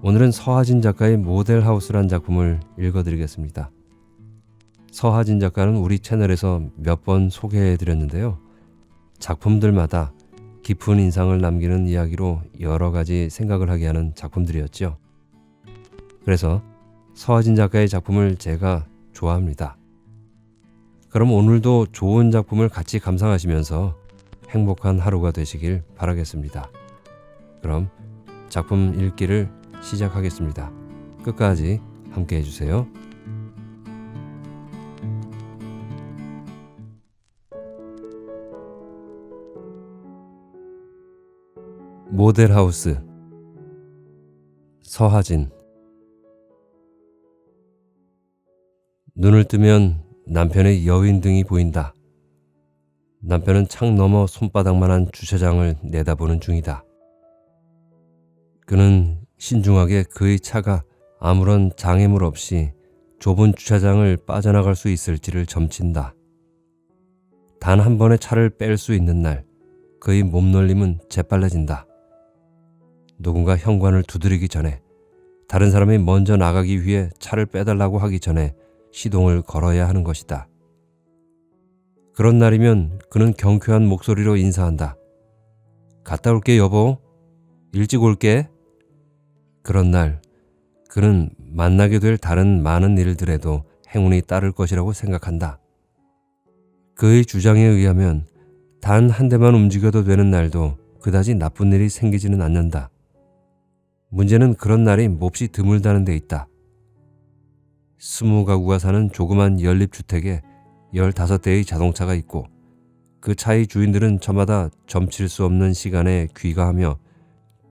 오늘은 서하진 작가의 모델하우스란 작품을 읽어드리겠습니다. 서하진 작가는 우리 채널에서 몇 번 소개해드렸는데요. 작품들마다 깊은 인상을 남기는 이야기로 여러 가지 생각을 하게 하는 작품들이었죠. 그래서 서하진 작가의 작품을 제가 좋아합니다. 그럼 오늘도 좋은 작품을 같이 감상하시면서 행복한 하루가 되시길 바라겠습니다. 그럼 작품 읽기를 시작하겠습니다. 끝까지 함께 해주세요. 모델하우스. 서하진. 눈을 뜨면 남편의 여윈 등이 보인다. 남편은 창 너머 손바닥만한 주차장을 내다보는 중이다. 그는 신중하게 그의 차가 아무런 장애물 없이 좁은 주차장을 빠져나갈 수 있을지를 점친다. 단 한 번의 차를 뺄 수 있는 날 그의 몸놀림은 재빨라진다. 누군가 현관을 두드리기 전에, 다른 사람이 먼저 나가기 위해 차를 빼달라고 하기 전에 시동을 걸어야 하는 것이다. 그런 날이면 그는 경쾌한 목소리로 인사한다. 갔다 올게 여보. 일찍 올게. 그런 날 그는 만나게 될 다른 많은 일들에도 행운이 따를 것이라고 생각한다. 그의 주장에 의하면 단 한 대만 움직여도 되는 날도 그다지 나쁜 일이 생기지는 않는다. 문제는 그런 날이 몹시 드물다는 데 있다. 20가구가 사는 조그만 연립주택에 15대의 자동차가 있고 그 차의 주인들은 저마다 점칠 수 없는 시간에 귀가하며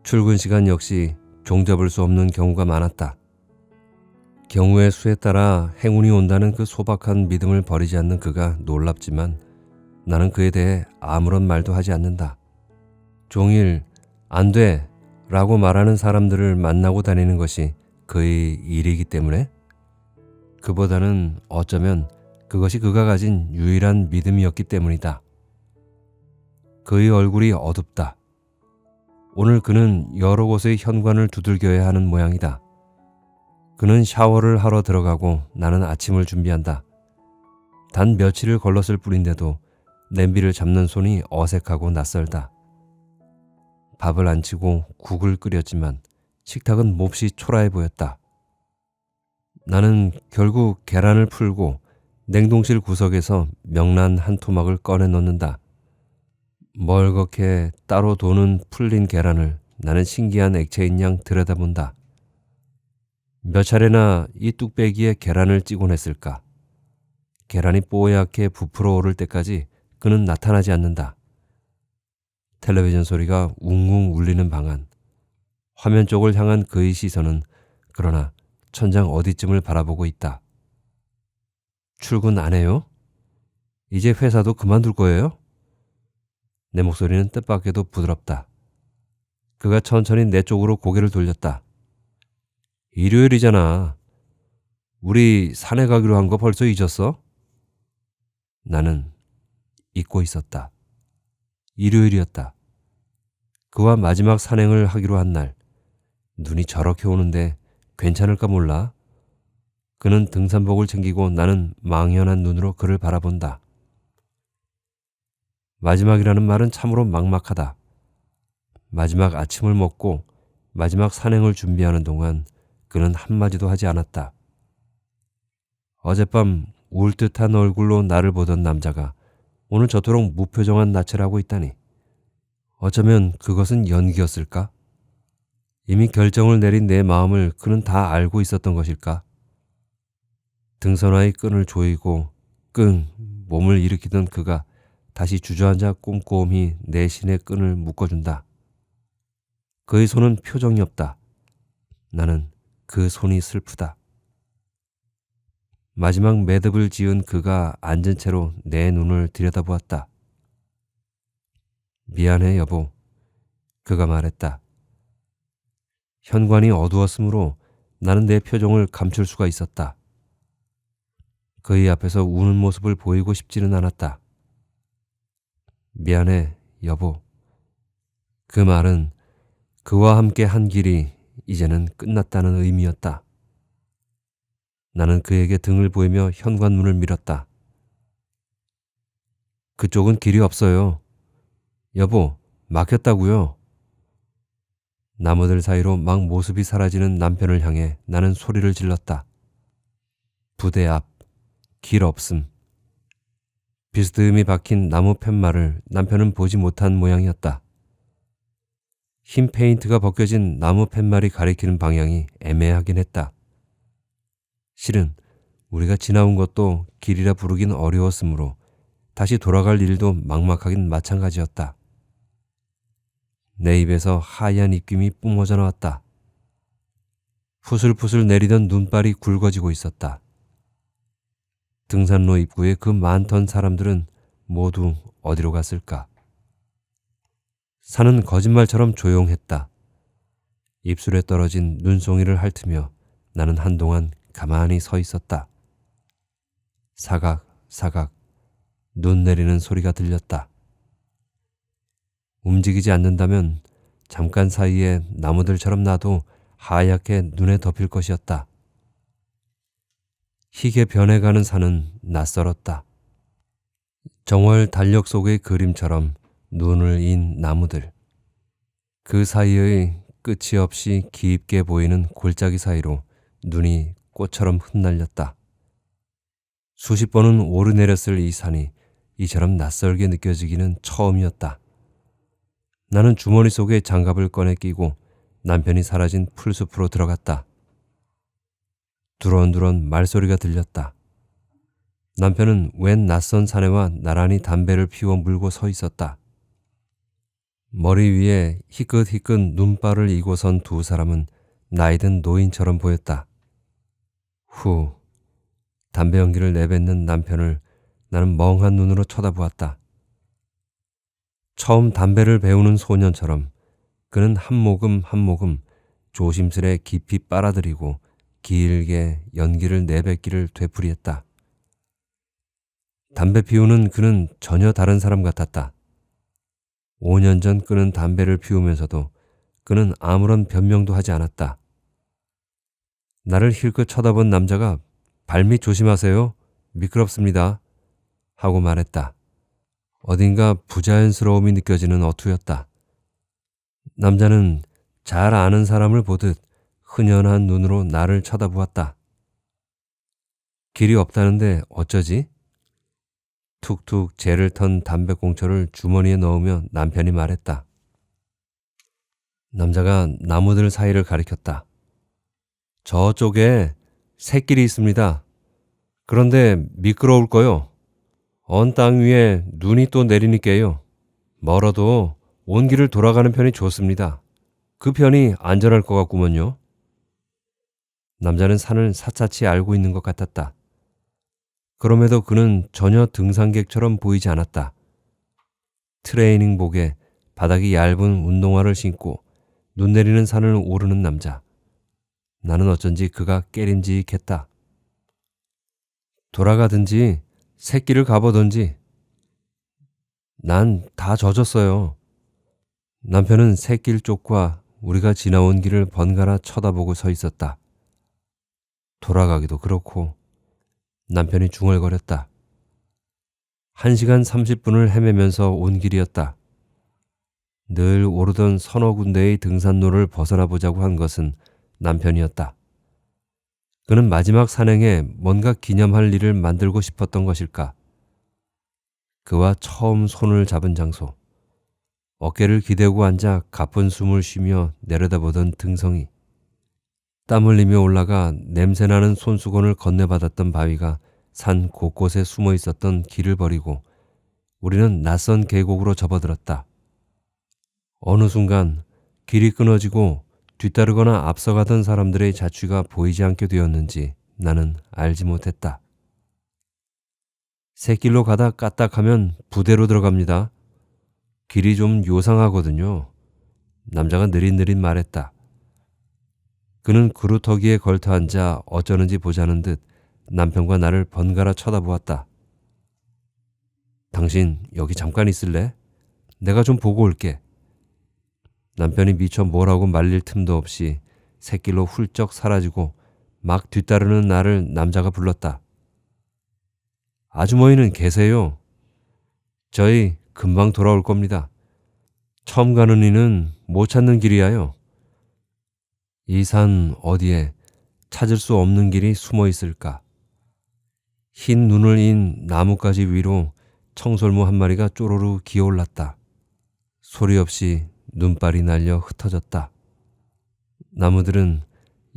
출근 시간 역시 종잡을 수 없는 경우가 많았다. 경우의 수에 따라 행운이 온다는 그 소박한 믿음을 버리지 않는 그가 놀랍지만 나는 그에 대해 아무런 말도 하지 않는다. 종일 안 돼 라고 말하는 사람들을 만나고 다니는 것이 그의 일이기 때문에 그보다는 어쩌면 그것이 그가 가진 유일한 믿음이었기 때문이다. 그의 얼굴이 어둡다. 오늘 그는 여러 곳의 현관을 두들겨야 하는 모양이다. 그는 샤워를 하러 들어가고 나는 아침을 준비한다. 단 며칠을 걸렀을 뿐인데도 냄비를 잡는 손이 어색하고 낯설다. 밥을 안 치고 국을 끓였지만 식탁은 몹시 초라해 보였다. 나는 결국 계란을 풀고 냉동실 구석에서 명란 한 토막을 꺼내 넣는다. 멀겋게 따로 도는 풀린 계란을 나는 신기한 액체인 양 들여다본다. 몇 차례나 이 뚝배기에 계란을 찌곤 했을까. 계란이 뽀얗게 부풀어 오를 때까지 그는 나타나지 않는다. 텔레비전 소리가 웅웅 울리는 방안. 화면 쪽을 향한 그의 시선은 그러나 천장 어디쯤을 바라보고 있다. 출근 안 해요? 이제 회사도 그만둘 거예요? 내 목소리는 뜻밖에도 부드럽다. 그가 천천히 내 쪽으로 고개를 돌렸다. 일요일이잖아. 우리 산에 가기로 한 거 벌써 잊었어? 나는 잊고 있었다. 일요일이었다. 그와 마지막 산행을 하기로 한 날. 눈이 저렇게 오는데 괜찮을까 몰라. 그는 등산복을 챙기고 나는 망연한 눈으로 그를 바라본다. 마지막이라는 말은 참으로 막막하다. 마지막 아침을 먹고 마지막 산행을 준비하는 동안 그는 한마디도 하지 않았다. 어젯밤 울듯한 얼굴로 나를 보던 남자가 오늘 저토록 무표정한 낯을 하고 있다니. 어쩌면 그것은 연기였을까? 이미 결정을 내린 내 마음을 그는 다 알고 있었던 것일까? 등선화의 끈을 조이고 끙 몸을 일으키던 그가 다시 주저앉아 꼼꼼히 내 신의 끈을 묶어준다. 그의 손은 표정이 없다. 나는 그 손이 슬프다. 마지막 매듭을 지은 그가 앉은 채로 내 눈을 들여다보았다. 미안해 여보. 그가 말했다. 현관이 어두웠으므로 나는 내 표정을 감출 수가 있었다. 그의 앞에서 우는 모습을 보이고 싶지는 않았다. 미안해, 여보. 그 말은 그와 함께 한 길이 이제는 끝났다는 의미였다. 나는 그에게 등을 보이며 현관문을 밀었다. 그쪽은 길이 없어요. 여보, 막혔다고요. 나무들 사이로 막 모습이 사라지는 남편을 향해 나는 소리를 질렀다. 부대 앞, 길 없음. 비스듬히 박힌 나무 팻말을 남편은 보지 못한 모양이었다. 흰 페인트가 벗겨진 나무 팻말이 가리키는 방향이 애매하긴 했다. 실은 우리가 지나온 것도 길이라 부르긴 어려웠으므로 다시 돌아갈 일도 막막하긴 마찬가지였다. 내 입에서 하얀 입김이 뿜어져 나왔다. 푸슬푸슬 내리던 눈발이 굵어지고 있었다. 등산로 입구에 그 많던 사람들은 모두 어디로 갔을까? 산은 거짓말처럼 조용했다. 입술에 떨어진 눈송이를 핥으며 나는 한동안 가만히 서 있었다. 사각, 사각, 눈 내리는 소리가 들렸다. 움직이지 않는다면 잠깐 사이에 나무들처럼 나도 하얗게 눈에 덮일 것이었다. 희게 변해가는 산은 낯설었다. 정월 달력 속의 그림처럼 눈을 인 나무들. 그 사이의 끝이 없이 깊게 보이는 골짜기 사이로 눈이 꽃처럼 흩날렸다. 수십 번은 오르내렸을 이 산이 이처럼 낯설게 느껴지기는 처음이었다. 나는 주머니 속에 장갑을 꺼내 끼고 남편이 사라진 풀숲으로 들어갔다. 두런두런 말소리가 들렸다. 남편은 웬 낯선 사내와 나란히 담배를 피워 물고 서 있었다. 머리 위에 희끗희끗 눈발을 이고 선 두 사람은 나이든 노인처럼 보였다. 후, 담배 연기를 내뱉는 남편을 나는 멍한 눈으로 쳐다보았다. 처음 담배를 배우는 소년처럼 그는 한 모금 한 모금 조심스레 깊이 빨아들이고 길게 연기를 내뱉기를 되풀이했다. 담배 피우는 그는 전혀 다른 사람 같았다. 5년 전 그는 담배를 피우면서도 그는 아무런 변명도 하지 않았다. 나를 힐끗 쳐다본 남자가 발밑 조심하세요. 미끄럽습니다. 하고 말했다. 어딘가 부자연스러움이 느껴지는 어투였다. 남자는 잘 아는 사람을 보듯 흔연한 눈으로 나를 쳐다보았다. 길이 없다는데 어쩌지? 툭툭 재를 턴 담배꽁초를 주머니에 넣으며 남편이 말했다. 남자가 나무들 사이를 가리켰다. 저쪽에 샛길이 있습니다. 그런데 미끄러울 거요. 언 땅 위에 눈이 또 내리니까요. 멀어도 온 길을 돌아가는 편이 좋습니다. 그 편이 안전할 것 같구먼요. 남자는 산을 사차치 알고 있는 것 같았다. 그럼에도 그는 전혀 등산객처럼 보이지 않았다. 트레이닝복에 바닥이 얇은 운동화를 신고 눈 내리는 산을 오르는 남자. 나는 어쩐지 그가 깨림직했다. 돌아가든지 새길을 가보든지. 난 다 젖었어요. 남편은 새길 쪽과 우리가 지나온 길을 번갈아 쳐다보고 서 있었다. 돌아가기도 그렇고. 남편이 중얼거렸다. 1시간 30분을 헤매면서 온 길이었다. 늘 오르던 서너 군데의 등산로를 벗어나 보자고 한 것은 남편이었다. 그는 마지막 산행에 뭔가 기념할 일을 만들고 싶었던 것일까? 그와 처음 손을 잡은 장소. 어깨를 기대고 앉아 가쁜 숨을 쉬며 내려다보던 등성이. 땀 흘리며 올라가 냄새나는 손수건을 건네받았던 바위가 산 곳곳에 숨어 있었던 길을 버리고 우리는 낯선 계곡으로 접어들었다. 어느 순간 길이 끊어지고 뒤따르거나 앞서가던 사람들의 자취가 보이지 않게 되었는지 나는 알지 못했다. 새길로 가다 까딱하면 부대로 들어갑니다. 길이 좀 요상하거든요. 남자가 느릿느릿 말했다. 그는 그루터기에 걸터 앉아 어쩌는지 보자는 듯 남편과 나를 번갈아 쳐다보았다. 당신 여기 잠깐 있을래? 내가 좀 보고 올게. 남편이 미처 뭐라고 말릴 틈도 없이 샛길로 훌쩍 사라지고 막 뒤따르는 나를 남자가 불렀다. 아주머니는 계세요. 저희 금방 돌아올 겁니다. 처음 가는 이는 못 찾는 길이야요. 이 산 어디에 찾을 수 없는 길이 숨어 있을까? 흰 눈을 인 나뭇가지 위로 청설모 한 마리가 쪼로르 기어올랐다. 소리 없이 눈발이 날려 흩어졌다. 나무들은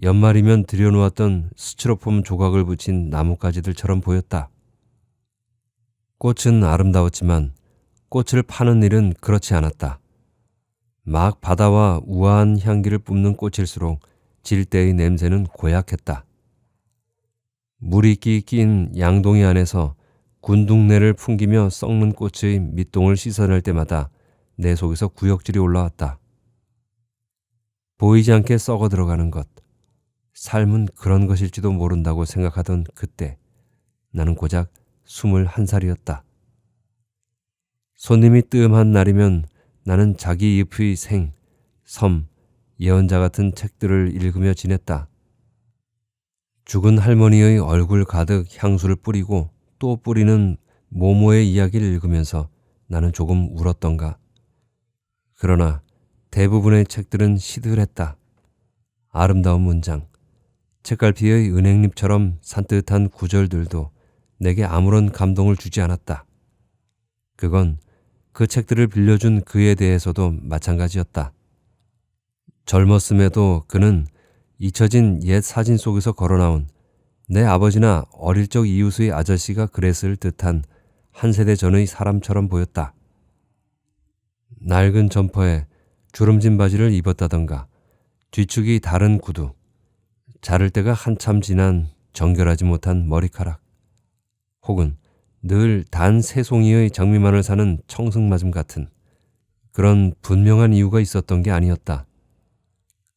연말이면 들여놓았던 스티로폼 조각을 붙인 나뭇가지들처럼 보였다. 꽃은 아름다웠지만 꽃을 파는 일은 그렇지 않았다. 막 바다와 우아한 향기를 뿜는 꽃일수록 질 때의 냄새는 고약했다. 물이 낀 양동이 안에서 군둥내를 풍기며 썩는 꽃의 밑동을 씻어낼 때마다 내 속에서 구역질이 올라왔다. 보이지 않게 썩어 들어가는 것, 삶은 그런 것일지도 모른다고 생각하던 그때 나는 고작 21살이었다. 손님이 뜸한 날이면 나는 자기 잎의 생, 섬, 예언자 같은 책들을 읽으며 지냈다. 죽은 할머니의 얼굴 가득 향수를 뿌리고 또 뿌리는 모모의 이야기를 읽으면서 나는 조금 울었던가. 그러나 대부분의 책들은 시들했다. 아름다운 문장, 책갈피의 은행잎처럼 산뜻한 구절들도 내게 아무런 감동을 주지 않았다. 그건 그 책들을 빌려준 그에 대해서도 마찬가지였다. 젊었음에도 그는 잊혀진 옛 사진 속에서 걸어나온 내 아버지나 어릴 적 이웃의 아저씨가 그랬을 듯한 한 세대 전의 사람처럼 보였다. 낡은 점퍼에 주름진 바지를 입었다던가 뒤축이 다른 구두, 자를 때가 한참 지난 정결하지 못한 머리카락, 혹은 늘 단 세 송이의 장미만을 사는 청승맞음 같은 그런 분명한 이유가 있었던 게 아니었다.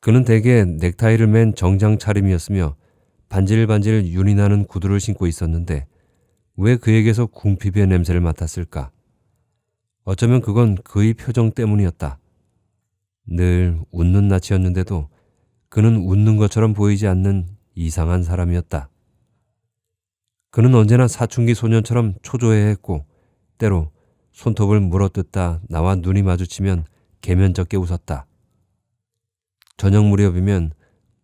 그는 대개 넥타이를 맨 정장 차림이었으며 반질반질 윤이 나는 구두를 신고 있었는데 왜 그에게서 궁핍의 냄새를 맡았을까? 어쩌면 그건 그의 표정 때문이었다. 늘 웃는 낯이었는데도 그는 웃는 것처럼 보이지 않는 이상한 사람이었다. 그는 언제나 사춘기 소년처럼 초조해했고 때로 손톱을 물어뜯다 나와 눈이 마주치면 계면쩍게 웃었다. 저녁 무렵이면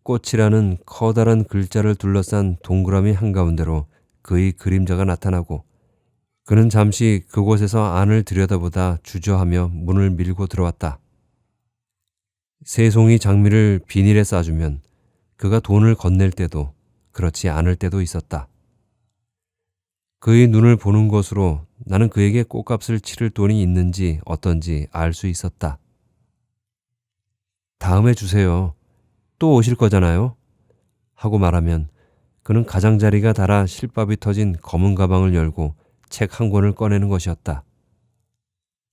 꽃이라는 커다란 글자를 둘러싼 동그라미 한가운데로 그의 그림자가 나타나고 그는 잠시 그곳에서 안을 들여다보다 주저하며 문을 밀고 들어왔다. 세 송이 장미를 비닐에 싸주면 그가 돈을 건넬 때도 그렇지 않을 때도 있었다. 그의 눈을 보는 것으로 나는 그에게 꽃값을 치를 돈이 있는지 어떤지 알 수 있었다. 다음에 주세요. 또 오실 거잖아요. 하고 말하면 그는 가장자리가 닳아 실밥이 터진 검은 가방을 열고 책 한 권을 꺼내는 것이었다.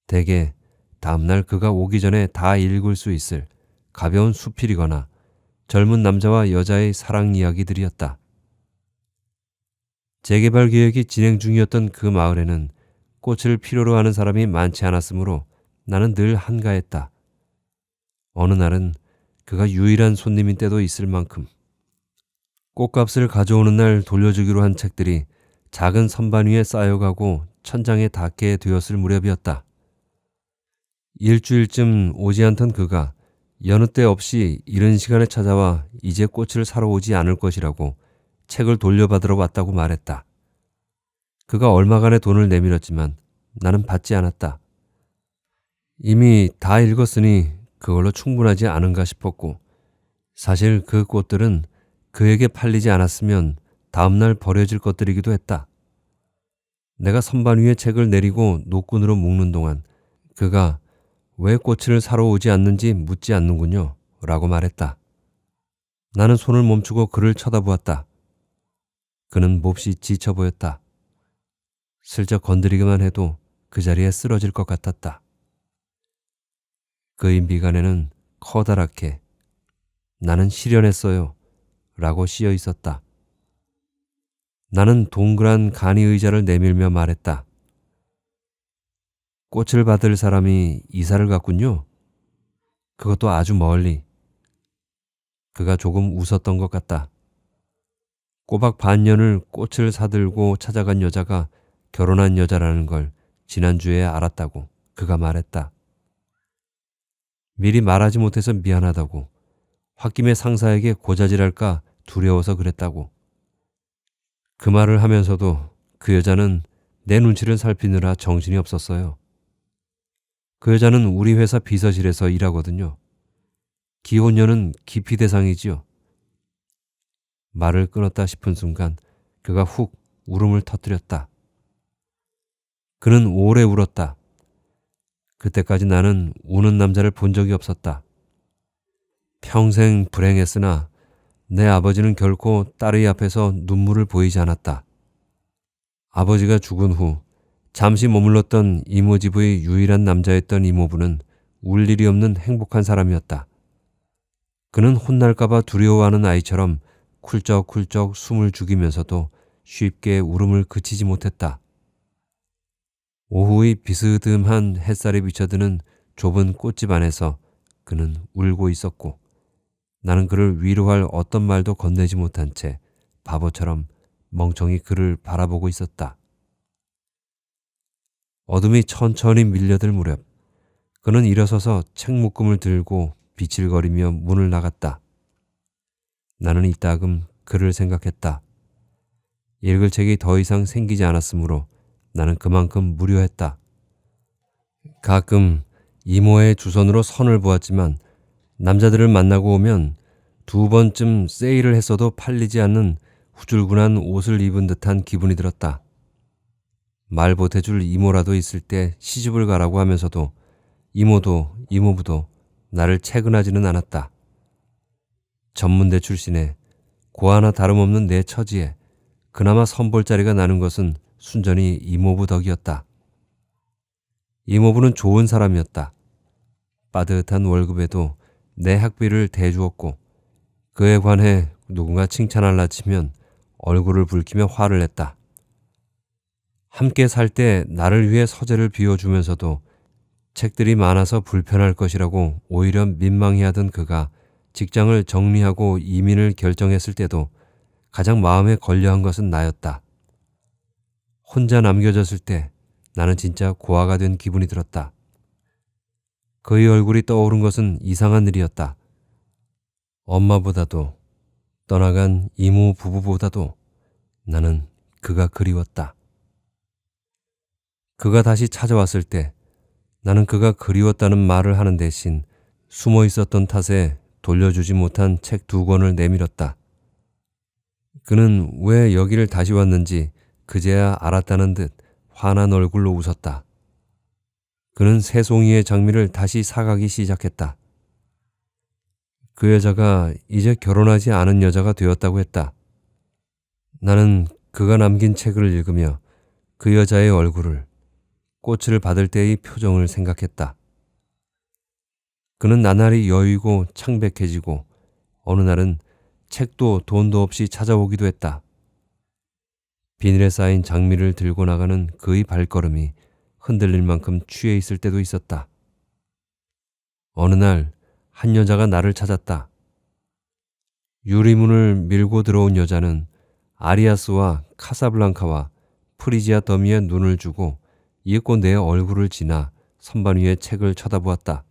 대개 다음날 그가 오기 전에 다 읽을 수 있을 가벼운 수필이거나 젊은 남자와 여자의 사랑 이야기들이었다. 재개발 계획이 진행 중이었던 그 마을에는 꽃을 필요로 하는 사람이 많지 않았으므로 나는 늘 한가했다. 어느 날은 그가 유일한 손님인 때도 있을 만큼 꽃값을 가져오는 날 돌려주기로 한 책들이 작은 선반 위에 쌓여가고 천장에 닿게 되었을 무렵이었다. 일주일쯤 오지 않던 그가 여느 때 없이 이른 시간에 찾아와 이제 꽃을 사러 오지 않을 것이라고 책을 돌려받으러 왔다고 말했다. 그가 얼마간의 돈을 내밀었지만 나는 받지 않았다. 이미 다 읽었으니 그걸로 충분하지 않은가 싶었고 사실 그 꽃들은 그에게 팔리지 않았으면 다음날 버려질 것들이기도 했다. 내가 선반 위에 책을 내리고 노끈으로 묶는 동안 그가 왜 꽃을 사러 오지 않는지 묻지 않는군요 라고 말했다. 나는 손을 멈추고 그를 쳐다보았다. 그는 몹시 지쳐 보였다. 슬쩍 건드리기만 해도 그 자리에 쓰러질 것 같았다. 그의 미간에는 커다랗게 나는 실연했어요 라고 씌어 있었다. 나는 동그란 간이 의자를 내밀며 말했다. 꽃을 받을 사람이 이사를 갔군요. 그것도 아주 멀리. 그가 조금 웃었던 것 같다. 꼬박 반년을 꽃을 사들고 찾아간 여자가 결혼한 여자라는 걸 지난주에 알았다고 그가 말했다. 미리 말하지 못해서 미안하다고, 홧김에 상사에게 고자질할까 두려워서 그랬다고. 그 말을 하면서도 그 여자는 내 눈치를 살피느라 정신이 없었어요. 그 여자는 우리 회사 비서실에서 일하거든요. 기혼녀는 기피 대상이지요. 말을 끊었다 싶은 순간 그가 훅 울음을 터뜨렸다. 그는 오래 울었다. 그때까지 나는 우는 남자를 본 적이 없었다. 평생 불행했으나 내 아버지는 결코 딸의 앞에서 눈물을 보이지 않았다. 아버지가 죽은 후 잠시 머물렀던 이모 집의 유일한 남자였던 이모부는 울 일이 없는 행복한 사람이었다. 그는 혼날까봐 두려워하는 아이처럼 쿨쩍쿨쩍 숨을 죽이면서도 쉽게 울음을 그치지 못했다. 오후의 비스듬한 햇살이 비쳐드는 좁은 꽃집 안에서 그는 울고 있었고, 나는 그를 위로할 어떤 말도 건네지 못한 채 바보처럼 멍청이 그를 바라보고 있었다. 어둠이 천천히 밀려들 무렵 그는 일어서서 책 묶음을 들고 비칠거리며 문을 나갔다. 나는 이따금 그를 생각했다. 읽을 책이 더 이상 생기지 않았으므로 나는 그만큼 무료했다. 가끔 이모의 주선으로 선을 보았지만 남자들을 만나고 오면 2번쯤 세일을 했어도 팔리지 않는 후줄근한 옷을 입은 듯한 기분이 들었다. 말 보태줄 이모라도 있을 때 시집을 가라고 하면서도 이모도 이모부도 나를 채근하지는 않았다. 전문대 출신에 고 하나 다름없는 내 처지에 그나마 선볼자리가 나는 것은 순전히 이모부 덕이었다. 이모부는 좋은 사람이었다. 빠듯한 월급에도 내 학비를 대주었고, 그에 관해 누군가 칭찬할라 치면 얼굴을 붉히며 화를 냈다. 함께 살 때 나를 위해 서재를 비워주면서도 책들이 많아서 불편할 것이라고 오히려 민망해하던 그가 직장을 정리하고 이민을 결정했을 때도 가장 마음에 걸려한 것은 나였다. 혼자 남겨졌을 때 나는 진짜 고아가 된 기분이 들었다. 그의 얼굴이 떠오른 것은 이상한 일이었다. 엄마보다도 떠나간 이모 부부보다도 나는 그가 그리웠다. 그가 다시 찾아왔을 때 나는 그가 그리웠다는 말을 하는 대신 숨어 있었던 탓에 돌려주지 못한 책 2권을 내밀었다. 그는 왜 여기를 다시 왔는지 그제야 알았다는 듯 환한 얼굴로 웃었다. 그는 새 송이의 장미를 다시 사가기 시작했다. 그 여자가 이제 결혼하지 않은 여자가 되었다고 했다. 나는 그가 남긴 책을 읽으며 그 여자의 얼굴을, 꽃을 받을 때의 표정을 생각했다. 그는 나날이 여유고 창백해지고 어느 날은 책도 돈도 없이 찾아오기도 했다. 비닐에 쌓인 장미를 들고 나가는 그의 발걸음이 흔들릴 만큼 취해 있을 때도 있었다. 어느 날 한 여자가 나를 찾았다. 유리문을 밀고 들어온 여자는 아리아스와 카사블랑카와 프리지아 더미에 눈을 주고 이윽고 내 얼굴을 지나 선반 위의 책을 쳐다보았다.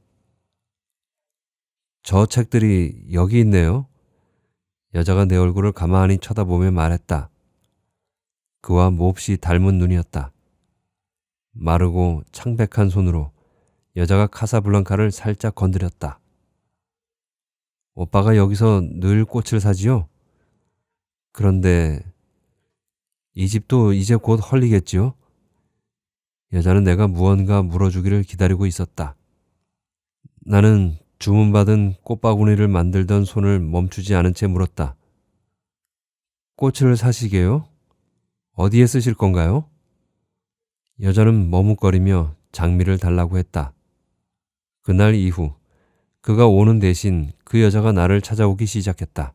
저 책들이 여기 있네요. 여자가 내 얼굴을 가만히 쳐다보며 말했다. 그와 몹시 닮은 눈이었다. 마르고 창백한 손으로 여자가 카사블랑카를 살짝 건드렸다. 오빠가 여기서 늘 꽃을 사지요? 그런데 이 집도 이제 곧 헐리겠지요? 여자는 내가 무언가 물어주기를 기다리고 있었다. 나는 주문받은 꽃바구니를 만들던 손을 멈추지 않은 채 물었다. 꽃을 사시게요? 어디에 쓰실 건가요? 여자는 머뭇거리며 장미를 달라고 했다. 그날 이후 그가 오는 대신 그 여자가 나를 찾아오기 시작했다.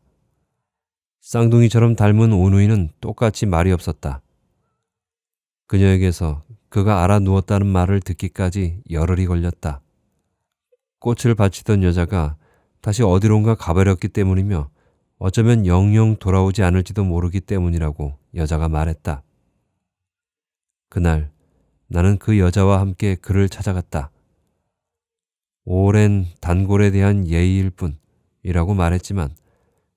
쌍둥이처럼 닮은 오누이는 똑같이 말이 없었다. 그녀에게서 그가 알아 누웠다는 말을 듣기까지 열흘이 걸렸다. 꽃을 바치던 여자가 다시 어디론가 가버렸기 때문이며 어쩌면 영영 돌아오지 않을지도 모르기 때문이라고 여자가 말했다. 그날 나는 그 여자와 함께 그를 찾아갔다. 오랜 단골에 대한 예의일 뿐이라고 말했지만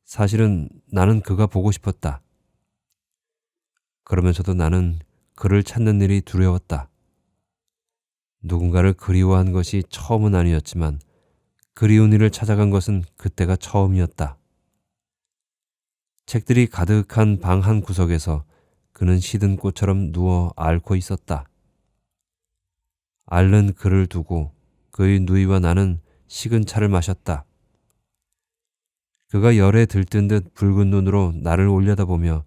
사실은 나는 그가 보고 싶었다. 그러면서도 나는 그를 찾는 일이 두려웠다. 누군가를 그리워한 것이 처음은 아니었지만 그리운 이를 찾아간 것은 그때가 처음이었다. 책들이 가득한 방 한 구석에서 그는 시든 꽃처럼 누워 앓고 있었다. 앓는 그를 두고 그의 누이와 나는 식은 차를 마셨다. 그가 열에 들뜬 듯 붉은 눈으로 나를 올려다보며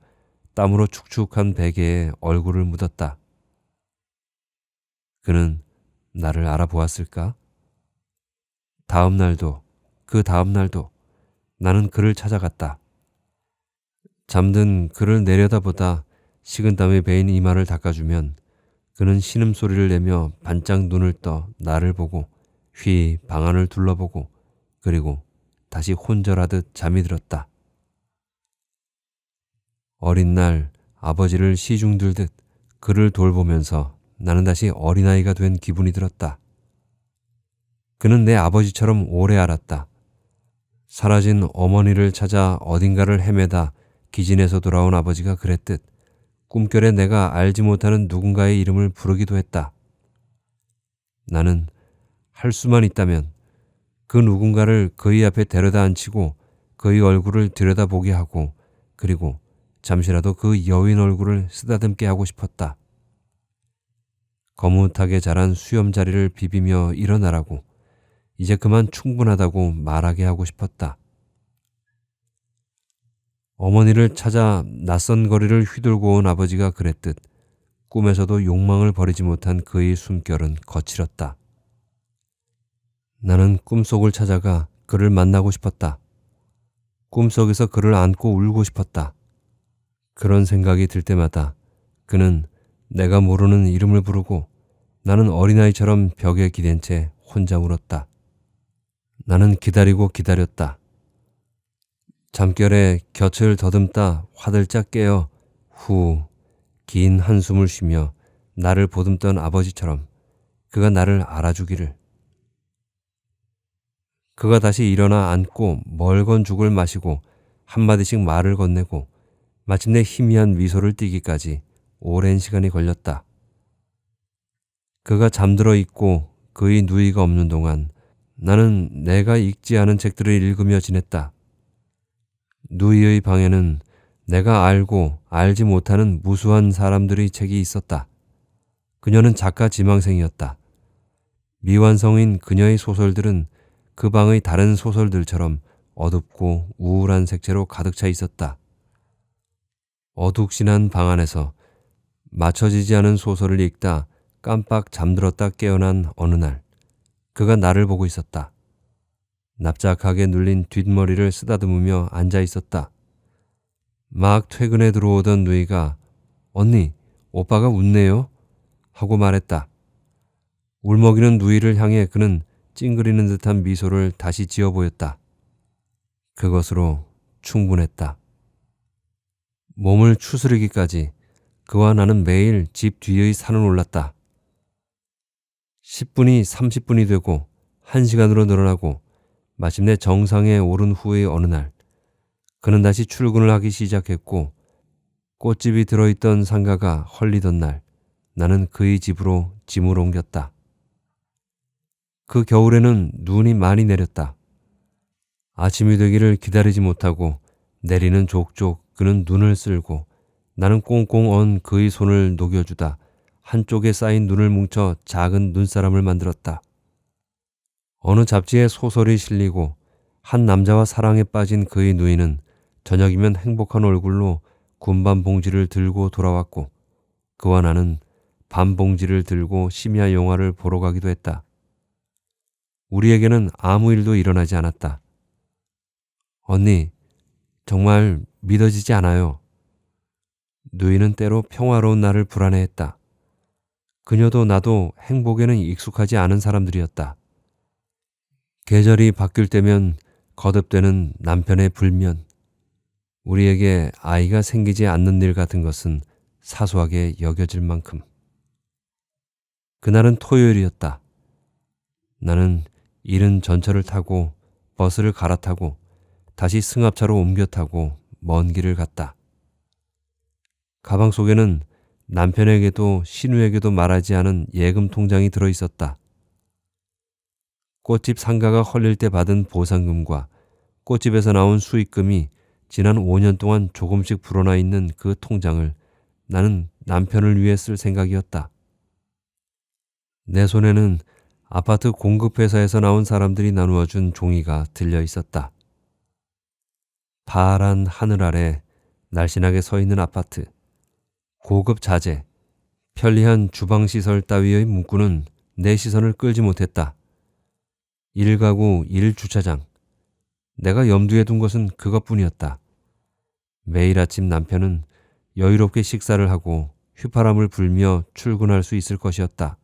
땀으로 축축한 베개에 얼굴을 묻었다. 그는 나를 알아보았을까? 다음 날도 그 다음 날도 나는 그를 찾아갔다. 잠든 그를 내려다보다 식은땀에 베인 이마를 닦아주면 그는 신음소리를 내며 반짝 눈을 떠 나를 보고 휘 방안을 둘러보고 그리고 다시 혼절하듯 잠이 들었다. 어린 날 아버지를 시중 들듯 그를 돌보면서 나는 다시 어린아이가 된 기분이 들었다. 그는 내 아버지처럼 오래 알았다. 사라진 어머니를 찾아 어딘가를 헤매다 기진에서 돌아온 아버지가 그랬듯 꿈결에 내가 알지 못하는 누군가의 이름을 부르기도 했다. 나는 할 수만 있다면 그 누군가를 그의 앞에 데려다 앉히고 그의 얼굴을 들여다보게 하고 그리고 잠시라도 그 여인 얼굴을 쓰다듬게 하고 싶었다. 거뭇하게 자란 수염자리를 비비며 일어나라고 이제 그만 충분하다고 말하게 하고 싶었다. 어머니를 찾아 낯선 거리를 휘둘고 온 아버지가 그랬듯 꿈에서도 욕망을 버리지 못한 그의 숨결은 거칠었다. 나는 꿈속을 찾아가 그를 만나고 싶었다. 꿈속에서 그를 안고 울고 싶었다. 그런 생각이 들 때마다 그는 내가 모르는 이름을 부르고 나는 어린아이처럼 벽에 기댄 채 혼자 울었다. 나는 기다리고 기다렸다. 잠결에 곁을 더듬다 화들짝 깨어 후 긴 한숨을 쉬며 나를 보듬던 아버지처럼 그가 나를 알아주기를. 그가 다시 일어나 앉고 멀건 죽을 마시고 한마디씩 말을 건네고 마침내 희미한 미소를 띠기까지 오랜 시간이 걸렸다. 그가 잠들어 있고 그의 누이가 없는 동안 나는 내가 읽지 않은 책들을 읽으며 지냈다. 누이의 방에는 내가 알고 알지 못하는 무수한 사람들의 책이 있었다. 그녀는 작가 지망생이었다. 미완성인 그녀의 소설들은 그 방의 다른 소설들처럼 어둡고 우울한 색채로 가득 차 있었다. 어둑신한 방 안에서 맞춰지지 않은 소설을 읽다 깜빡 잠들었다 깨어난 어느 날 그가 나를 보고 있었다. 납작하게 눌린 뒷머리를 쓰다듬으며 앉아 있었다. 막 퇴근에 들어오던 누이가 언니, 오빠가 웃네요? 하고 말했다. 울먹이는 누이를 향해 그는 찡그리는 듯한 미소를 다시 지어 보였다. 그것으로 충분했다. 몸을 추스르기까지 그와 나는 매일 집 뒤의 산을 올랐다. 10분이 30분이 되고 1시간으로 늘어나고 마침내 정상에 오른 후의 어느 날 그는 다시 출근을 하기 시작했고 꽃집이 들어있던 상가가 헐리던 날 나는 그의 집으로 짐을 옮겼다. 그 겨울에는 눈이 많이 내렸다. 아침이 되기를 기다리지 못하고 내리는 족족 그는 눈을 쓸고 나는 꽁꽁 언 그의 손을 녹여주다 한쪽에 쌓인 눈을 뭉쳐 작은 눈사람을 만들었다. 어느 잡지에 소설이 실리고 한 남자와 사랑에 빠진 그의 누이는 저녁이면 행복한 얼굴로 군밤 봉지를 들고 돌아왔고 그와 나는 밤 봉지를 들고 심야 영화를 보러 가기도 했다. 우리에게는 아무 일도 일어나지 않았다. 언니, 정말 믿어지지 않아요. 누이는 때로 평화로운 나를 불안해했다. 그녀도 나도 행복에는 익숙하지 않은 사람들이었다. 계절이 바뀔 때면 거듭되는 남편의 불면, 우리에게 아이가 생기지 않는 일 같은 것은 사소하게 여겨질 만큼. 그날은 토요일이었다. 나는 이른 전철을 타고 버스를 갈아타고 다시 승합차로 옮겨 타고 먼 길을 갔다. 가방 속에는 남편에게도 신우에게도 말하지 않은 예금 통장이 들어 있었다. 꽃집 상가가 헐릴 때 받은 보상금과 꽃집에서 나온 수익금이 지난 5년 동안 조금씩 불어나 있는 그 통장을 나는 남편을 위해 쓸 생각이었다. 내 손에는 아파트 공급회사에서 나온 사람들이 나누어 준 종이가 들려 있었다. 파란 하늘 아래 날씬하게 서 있는 아파트, 고급 자재, 편리한 주방시설 따위의 문구는 내 시선을 끌지 못했다. 1가구 1주차장. 내가 염두에 둔 것은 그것뿐이었다. 매일 아침 남편은 여유롭게 식사를 하고 휘파람을 불며 출근할 수 있을 것이었다.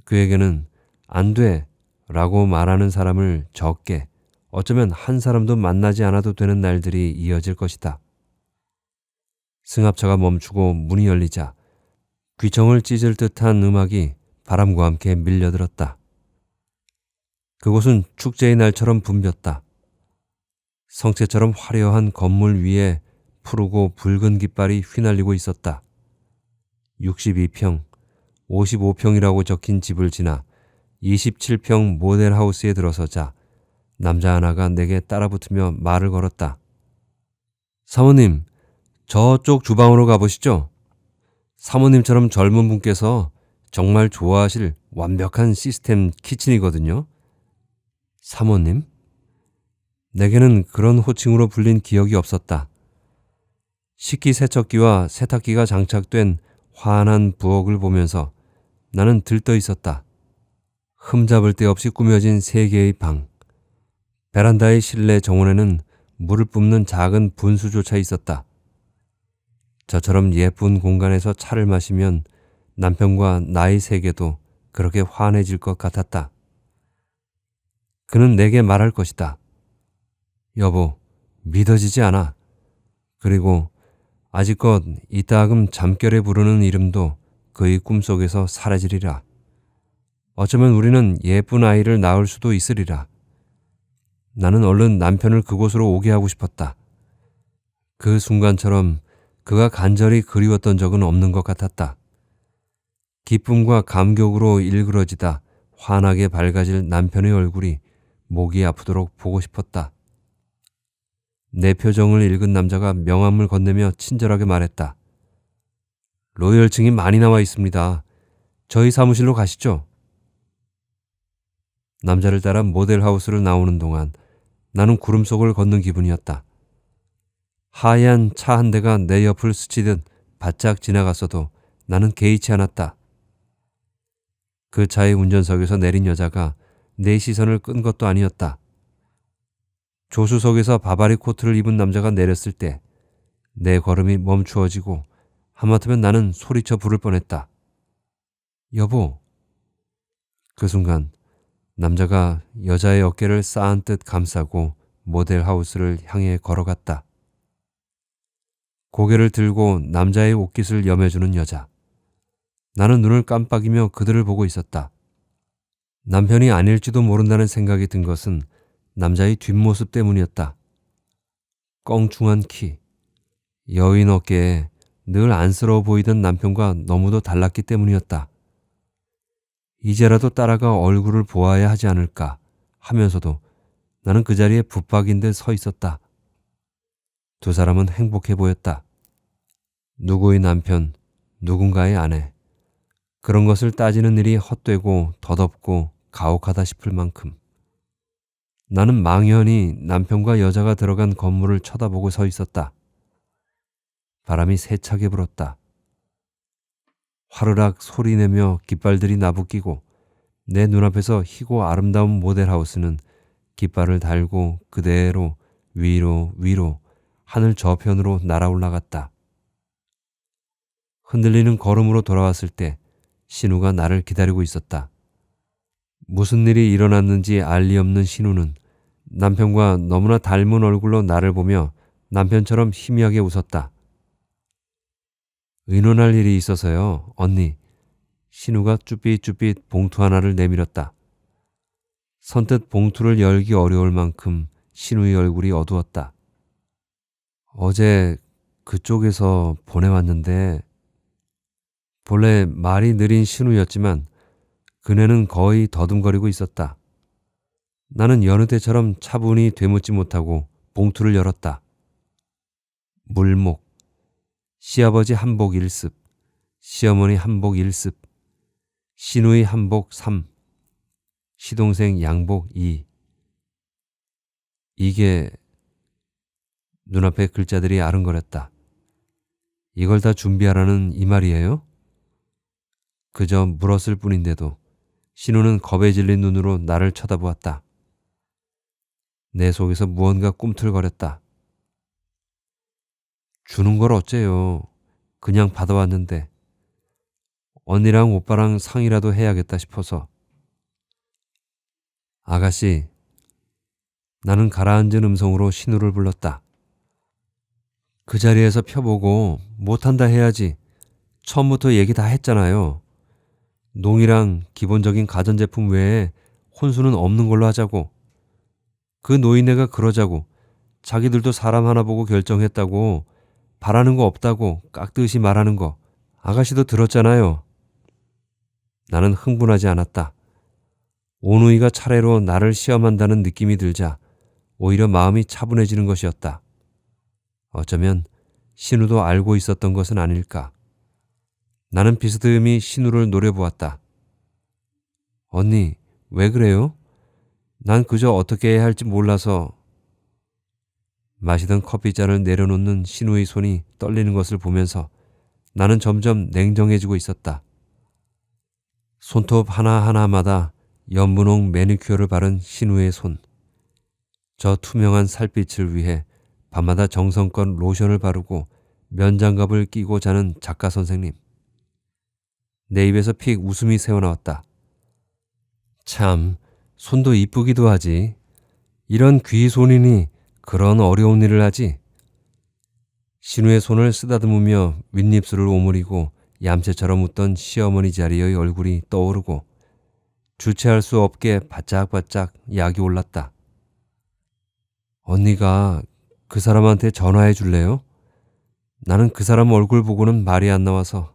그에게는 안 돼 라고 말하는 사람을 적게, 어쩌면 한 사람도 만나지 않아도 되는 날들이 이어질 것이다. 승합차가 멈추고 문이 열리자 귀청을 찢을 듯한 음악이 바람과 함께 밀려들었다. 그곳은 축제의 날처럼 붐볐다. 성체처럼 화려한 건물 위에 푸르고 붉은 깃발이 휘날리고 있었다. 62평, 55평이라고 적힌 집을 지나 27평 모델하우스에 들어서자 남자 하나가 내게 따라붙으며 말을 걸었다. 사모님, 저쪽 주방으로 가보시죠. 사모님처럼 젊은 분께서 정말 좋아하실 완벽한 시스템 키친이거든요. 사모님? 내게는 그런 호칭으로 불린 기억이 없었다. 식기세척기와 세탁기가 장착된 환한 부엌을 보면서 나는 들떠 있었다. 흠잡을 데 없이 꾸며진 3개의 방. 베란다의 실내 정원에는 물을 뿜는 작은 분수조차 있었다. 저처럼 예쁜 공간에서 차를 마시면 남편과 나의 세계도 그렇게 환해질 것 같았다. 그는 내게 말할 것이다. 여보, 믿어지지 않아. 그리고 아직껏 이따금 잠결에 부르는 이름도 그의 꿈속에서 사라지리라. 어쩌면 우리는 예쁜 아이를 낳을 수도 있으리라. 나는 얼른 남편을 그곳으로 오게 하고 싶었다. 그 순간처럼 그가 간절히 그리웠던 적은 없는 것 같았다. 기쁨과 감격으로 일그러지다 환하게 밝아질 남편의 얼굴이 목이 아프도록 보고 싶었다. 내 표정을 읽은 남자가 명함을 건네며 친절하게 말했다. 로열층이 많이 나와 있습니다. 저희 사무실로 가시죠. 남자를 따라 모델하우스를 나오는 동안 나는 구름 속을 걷는 기분이었다. 하얀 차 한 대가 내 옆을 스치듯 바짝 지나갔어도 나는 개의치 않았다. 그 차의 운전석에서 내린 여자가 내 시선을 끈 것도 아니었다. 조수석에서 바바리 코트를 입은 남자가 내렸을 때 내 걸음이 멈추어지고 하마터면 나는 소리쳐 부를 뻔했다. 여보. 그 순간 남자가 여자의 어깨를 쌓은 듯 감싸고 모델하우스를 향해 걸어갔다. 고개를 들고 남자의 옷깃을 여며주는 여자. 나는 눈을 깜빡이며 그들을 보고 있었다. 남편이 아닐지도 모른다는 생각이 든 것은 남자의 뒷모습 때문이었다. 껑충한 키, 여인 어깨에 늘 안쓰러워 보이던 남편과 너무도 달랐기 때문이었다. 이제라도 따라가 얼굴을 보아야 하지 않을까 하면서도 나는 그 자리에 붙박인 듯 서 있었다. 두 사람은 행복해 보였다. 누구의 남편, 누군가의 아내. 그런 것을 따지는 일이 헛되고 덧없고 가혹하다 싶을 만큼. 나는 망연히 남편과 여자가 들어간 건물을 쳐다보고 서 있었다. 바람이 세차게 불었다. 화르락 소리내며 깃발들이 나부끼고 내 눈앞에서 희고 아름다운 모델하우스는 깃발을 달고 그대로 위로 하늘 저편으로 날아올라갔다. 흔들리는 걸음으로 돌아왔을 때 신우가 나를 기다리고 있었다. 무슨 일이 일어났는지 알 리 없는 신우는 남편과 너무나 닮은 얼굴로 나를 보며 남편처럼 희미하게 웃었다. 의논할 일이 있어서요, 언니. 신우가 쭈삣쭈삣 봉투 하나를 내밀었다. 선뜻 봉투를 열기 어려울 만큼 신우의 얼굴이 어두웠다. 어제 그쪽에서 보내왔는데, 본래 말이 느린 신우였지만 그네는 거의 더듬거리고 있었다. 나는 여느 때처럼 차분히 되묻지 못하고 봉투를 열었다. 물목, 시아버지 한복 1습, 시어머니 한복 1습, 신우의 한복 3, 시동생 양복 2. 이게 눈앞에 글자들이 아른거렸다. 이걸 다 준비하라는 이 말이에요? 그저 물었을 뿐인데도 신우는 겁에 질린 눈으로 나를 쳐다보았다. 내 속에서 무언가 꿈틀거렸다. 주는 걸 어째요? 그냥 받아왔는데. 언니랑 오빠랑 상의라도 해야겠다 싶어서. 아가씨, 나는 가라앉은 음성으로 신우를 불렀다. 그 자리에서 펴보고 못한다 해야지. 처음부터 얘기 다 했잖아요. 농이랑 기본적인 가전제품 외에 혼수는 없는 걸로 하자고. 그 노인네가 그러자고. 자기들도 사람 하나 보고 결정했다고. 바라는 거 없다고 깍듯이 말하는 거. 아가씨도 들었잖아요. 나는 흥분하지 않았다. 오누이가 차례로 나를 시험한다는 느낌이 들자 오히려 마음이 차분해지는 것이었다. 어쩌면 신우도 알고 있었던 것은 아닐까. 나는 비스듬히 신우를 노려보았다. 언니, 왜 그래요? 난 그저 어떻게 해야 할지 몰라서. 마시던 커피잔을 내려놓는 신우의 손이 떨리는 것을 보면서 나는 점점 냉정해지고 있었다. 손톱 하나하나마다 연분홍 매니큐어를 바른 신우의 손. 저 투명한 살빛을 위해 밤마다 정성껏 로션을 바르고 면장갑을 끼고 자는 작가 선생님. 내 입에서 픽 웃음이 새어나왔다. 참, 손도 이쁘기도 하지. 이런 귀손이니 그런 어려운 일을 하지. 신우의 손을 쓰다듬으며 윗입술을 오므리고 얌체처럼 웃던 시어머니 자리의 얼굴이 떠오르고 주체할 수 없게 바짝바짝 약이 올랐다. 언니가 그 사람한테 전화해 줄래요? 나는 그 사람 얼굴 보고는 말이 안 나와서.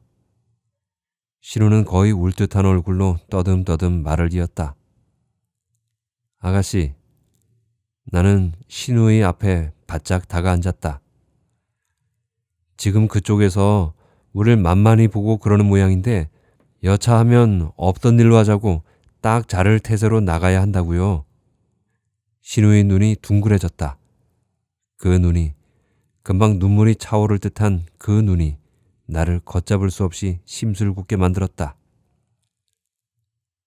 신우는 거의 울 듯한 얼굴로 떠듬떠듬 말을 이었다. 아가씨, 나는 신우의 앞에 바짝 다가앉았다. 지금 그쪽에서 우릴 만만히 보고 그러는 모양인데 여차하면 없던 일로 하자고 딱 자를 태세로 나가야 한다고요. 신우의 눈이 둥그레졌다. 그 눈이, 금방 눈물이 차오를 듯한 그 눈이 나를 걷잡을 수 없이 심술궂게 만들었다.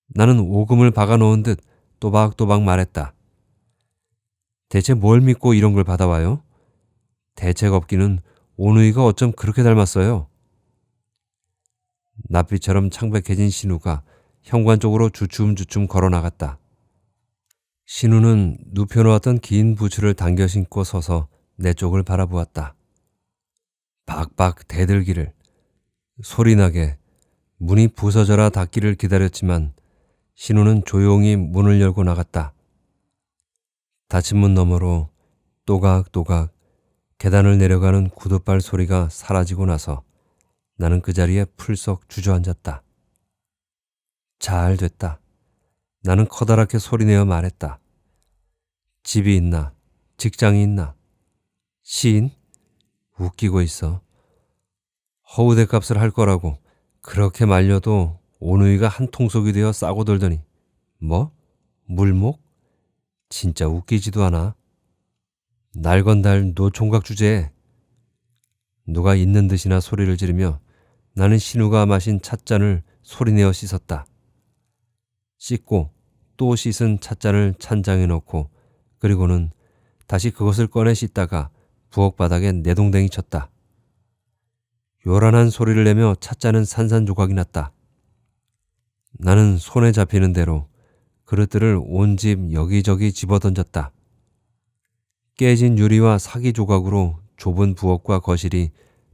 나는 오금을 박아놓은 듯 또박또박 말했다. 대체 뭘 믿고 이런 걸 받아와요? 대책 없기는 오누이가 어쩜 그렇게 닮았어요? 낯빛처럼 창백해진 신우가 현관 쪽으로 주춤주춤 걸어나갔다. 신우는 눕혀놓았던 긴 부츠를 당겨 신고 서서 내 쪽을 바라보았다. 박박 대들기를, 소리나게 문이 부서져라 닫기를 기다렸지만 신우는 조용히 문을 열고 나갔다. 닫힌 문 너머로 또각또각 계단을 내려가는 구둣발 소리가 사라지고 나서 나는 그 자리에 풀썩 주저앉았다. 잘 됐다. 나는 커다랗게 소리내어 말했다. 집이 있나? 직장이 있나? 시인? 웃기고 있어. 허우대 값을 할 거라고 그렇게 말려도 오누이가 한 통속이 되어 싸고 돌더니 뭐? 물목? 진짜 웃기지도 않아. 날건달 노총각 주제에. 누가 있는 듯이나 소리를 지르며 나는 신우가 마신 찻잔을 소리내어 씻었다. 씻고 또 씻은 찻잔을 찬장에 넣고 그리고는 다시 그것을 꺼내 씻다가 부엌바닥에 내동댕이 쳤다. 요란한 소리를 내며 찻잔은 산산조각이 났다. 나는 손에 잡히는 대로 그릇들을 온 집 여기저기 집어던졌다. 깨진 유리와 사기 조각으로 좁은 부엌과 거실이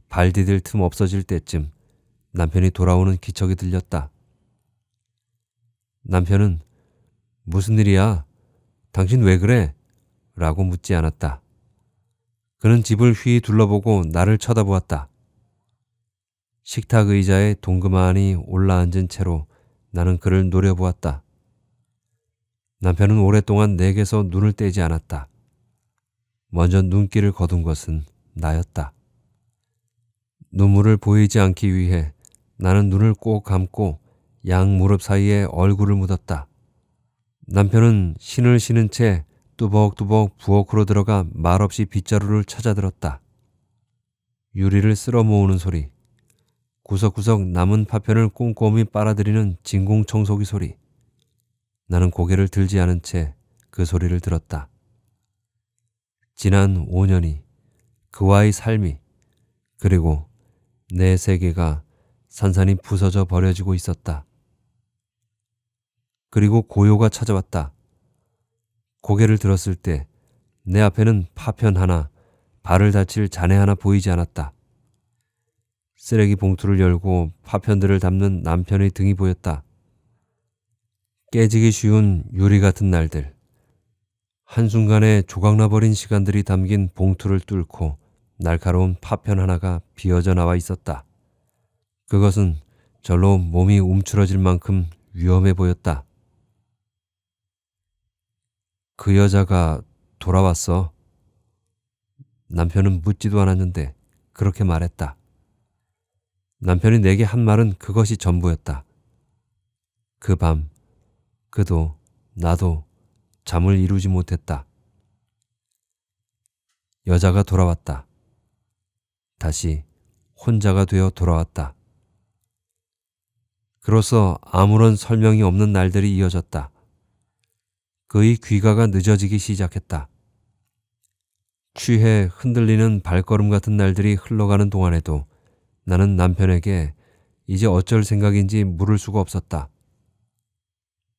발 디딜 틈 없어질 때쯤 남편이 돌아오는 기척이 들렸다. 남편은 무슨 일이야? 당신 왜 그래? 라고 묻지 않았다. 그는 집을 휘 둘러보고 나를 쳐다보았다. 식탁 의자에 동그마니 올라앉은 채로 나는 그를 노려보았다. 남편은 오랫동안 내게서 눈을 떼지 않았다. 먼저 눈길을 거둔 것은 나였다. 눈물을 보이지 않기 위해 나는 눈을 꼭 감고 양 무릎 사이에 얼굴을 묻었다. 남편은 신을 신은 채 뚜벅뚜벅 부엌으로 들어가 말없이 빗자루를 찾아들었다. 유리를 쓸어 모으는 소리, 구석구석 남은 파편을 꼼꼼히 빨아들이는 진공청소기 소리. 나는 고개를 들지 않은 채 그 소리를 들었다. 지난 5년이, 그와의 삶이, 그리고 내 세계가 산산이 부서져 버려지고 있었다. 그리고 고요가 찾아왔다. 고개를 들었을 때 내 앞에는 파편 하나, 발을 다칠 잔해 하나 보이지 않았다. 쓰레기 봉투를 열고 파편들을 담는 남편의 등이 보였다. 깨지기 쉬운 유리 같은 날들, 한순간에 조각나버린 시간들이 담긴 봉투를 뚫고 날카로운 파편 하나가 비어져 나와 있었다. 그것은 절로 몸이 움츠러질 만큼 위험해 보였다. 그 여자가 돌아왔어. 남편은 묻지도 않았는데 그렇게 말했다. 남편이 내게 한 말은 그것이 전부였다. 그 밤, 그도 나도 잠을 이루지 못했다. 여자가 돌아왔다. 다시 혼자가 되어 돌아왔다. 그로써 아무런 설명이 없는 날들이 이어졌다. 그의 귀가가 늦어지기 시작했다. 취해 흔들리는 발걸음 같은 날들이 흘러가는 동안에도 나는 남편에게 이제 어쩔 생각인지 물을 수가 없었다.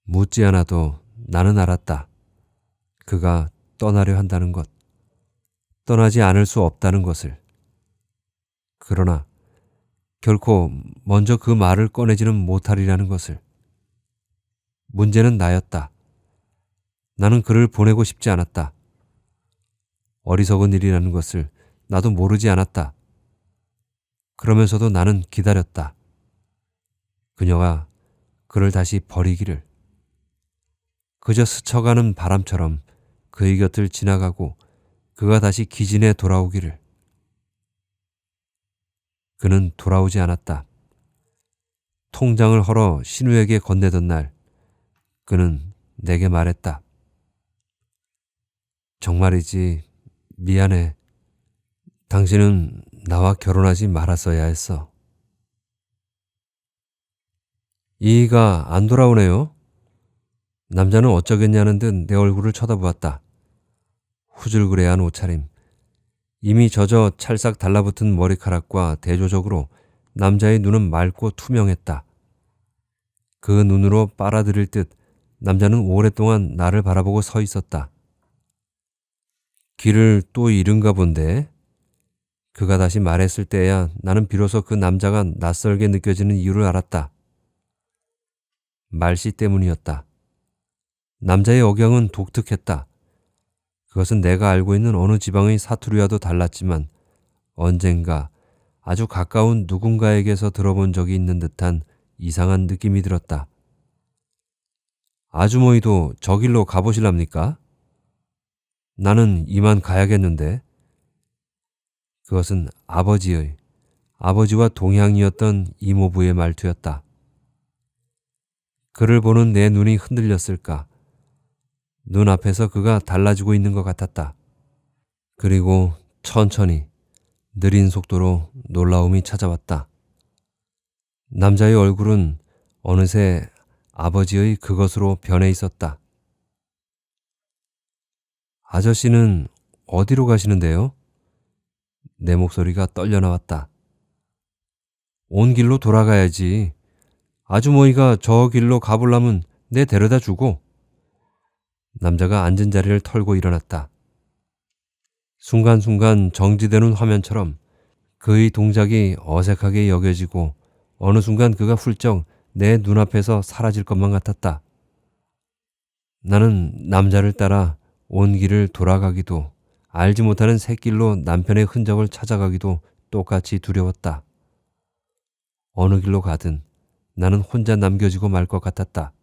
묻지 않아도 나는 알았다. 그가 떠나려 한다는 것, 떠나지 않을 수 없다는 것을. 그러나 결코 먼저 그 말을 꺼내지는 못하리라는 것을. 문제는 나였다. 나는 그를 보내고 싶지 않았다. 어리석은 일이라는 것을 나도 모르지 않았다. 그러면서도 나는 기다렸다. 그녀가 그를 다시 버리기를. 그저 스쳐가는 바람처럼 그의 곁을 지나가고 그가 다시 기진에 돌아오기를. 그는 돌아오지 않았다. 통장을 헐어 신우에게 건네던 날 그는 내게 말했다. 정말이지 미안해. 당신은 나와 결혼하지 말았어야 했어. 이의가 안 돌아오네요. 남자는 어쩌겠냐는 듯 내 얼굴을 쳐다보았다. 후줄그레한 옷차림, 이미 젖어 찰싹 달라붙은 머리카락과 대조적으로 남자의 눈은 맑고 투명했다. 그 눈으로 빨아들일 듯 남자는 오랫동안 나를 바라보고 서 있었다. 길을 또 잃은가 본데? 그가 다시 말했을 때야 나는 비로소 그 남자가 낯설게 느껴지는 이유를 알았다. 말씨 때문이었다. 남자의 억양은 독특했다. 그것은 내가 알고 있는 어느 지방의 사투리와도 달랐지만 언젠가 아주 가까운 누군가에게서 들어본 적이 있는 듯한 이상한 느낌이 들었다. 아주머니도 저 길로 가보실랍니까? 나는 이만 가야겠는데. 그것은 아버지와 동향이었던 이모부의 말투였다. 그를 보는 내 눈이 흔들렸을까? 눈앞에서 그가 달라지고 있는 것 같았다. 그리고 천천히 느린 속도로 놀라움이 찾아왔다. 남자의 얼굴은 어느새 아버지의 그것으로 변해 있었다. 아저씨는 어디로 가시는데요? 내 목소리가 떨려 나왔다. 온 길로 돌아가야지. 아주머니가 저 길로 가보려면 내 데려다 주고. 남자가 앉은 자리를 털고 일어났다. 순간순간 정지되는 화면처럼 그의 동작이 어색하게 여겨지고 어느 순간 그가 훌쩍 내 눈앞에서 사라질 것만 같았다. 나는 남자를 따라 온 길을 돌아가기도 알지 못하는 샛길로 남편의 흔적을 찾아가기도 똑같이 두려웠다. 어느 길로 가든 나는 혼자 남겨지고 말 것 같았다.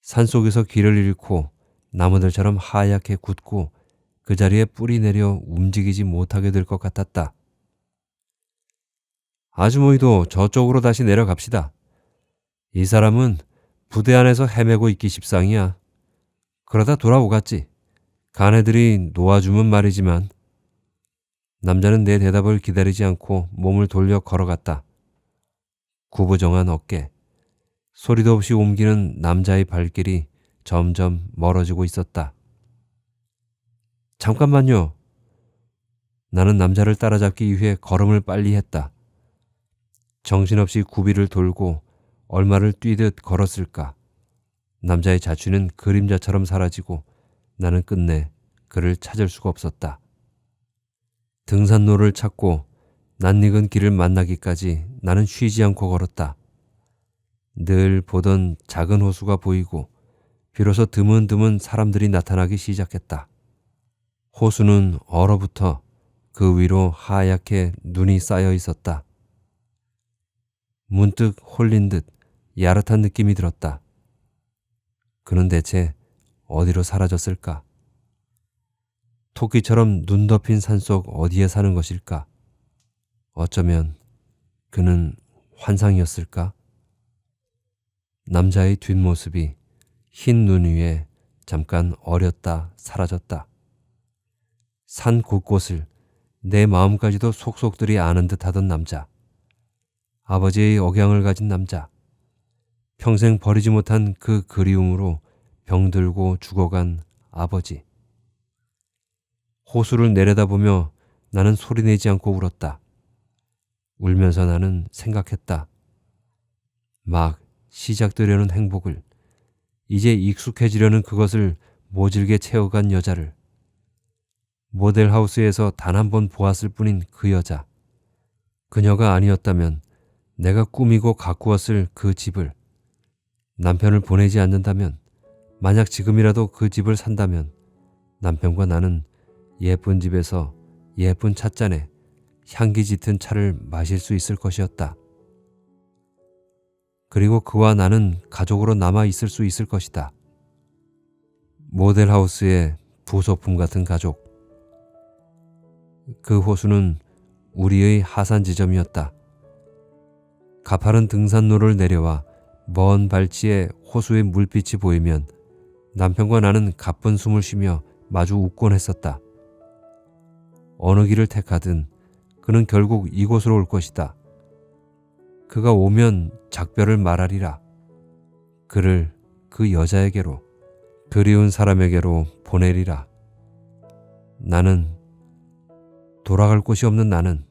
산속에서 길을 잃고 나무들처럼 하얗게 굳고 그 자리에 뿌리 내려 움직이지 못하게 될 것 같았다. 아주머니도 저쪽으로 다시 내려갑시다. 이 사람은 부대 안에서 헤매고 있기 십상이야. 그러다 돌아오겠지. 가네들이 놓아주면 말이지만. 남자는 내 대답을 기다리지 않고 몸을 돌려 걸어갔다. 구부정한 어깨, 소리도 없이 옮기는 남자의 발길이 점점 멀어지고 있었다. 잠깐만요. 나는 남자를 따라잡기 위해 걸음을 빨리 했다. 정신없이 구비를 돌고 얼마를 뛰듯 걸었을까. 남자의 자취는 그림자처럼 사라지고 나는 끝내 그를 찾을 수가 없었다. 등산로를 찾고 낯익은 길을 만나기까지 나는 쉬지 않고 걸었다. 늘 보던 작은 호수가 보이고 비로소 드문드문 사람들이 나타나기 시작했다. 호수는 얼어붙어 그 위로 하얗게 눈이 쌓여 있었다. 문득 홀린 듯 야릇한 느낌이 들었다. 그는 대체 어디로 사라졌을까? 토끼처럼 눈 덮인 산속 어디에 사는 것일까? 어쩌면 그는 환상이었을까? 남자의 뒷모습이 흰 눈 위에 잠깐 어렸다 사라졌다. 산 곳곳을 내 마음까지도 속속들이 아는 듯하던 남자. 아버지의 억양을 가진 남자. 평생 버리지 못한 그 그리움으로 병들고 죽어간 아버지. 호수를 내려다보며 나는 소리내지 않고 울었다. 울면서 나는 생각했다. 막 시작되려는 행복을, 이제 익숙해지려는 그것을 모질게 채워간 여자를, 모델하우스에서 단 한 번 보았을 뿐인 그 여자. 그녀가 아니었다면 내가 꾸미고 가꾸었을 그 집을, 남편을 보내지 않는다면, 만약 지금이라도 그 집을 산다면 남편과 나는 예쁜 집에서 예쁜 찻잔에 향기 짙은 차를 마실 수 있을 것이었다. 그리고 그와 나는 가족으로 남아 있을 수 있을 것이다. 모델하우스의 부속품 같은 가족. 그 호수는 우리의 하산 지점이었다. 가파른 등산로를 내려와 먼 발치에 호수의 물빛이 보이면 남편과 나는 가쁜 숨을 쉬며 마주 웃곤 했었다. 어느 길을 택하든 그는 결국 이곳으로 올 것이다. 그가 오면 작별을 말하리라. 그를 그 여자에게로, 그리운 사람에게로 보내리라. 나는, 돌아갈 곳이 없는 나는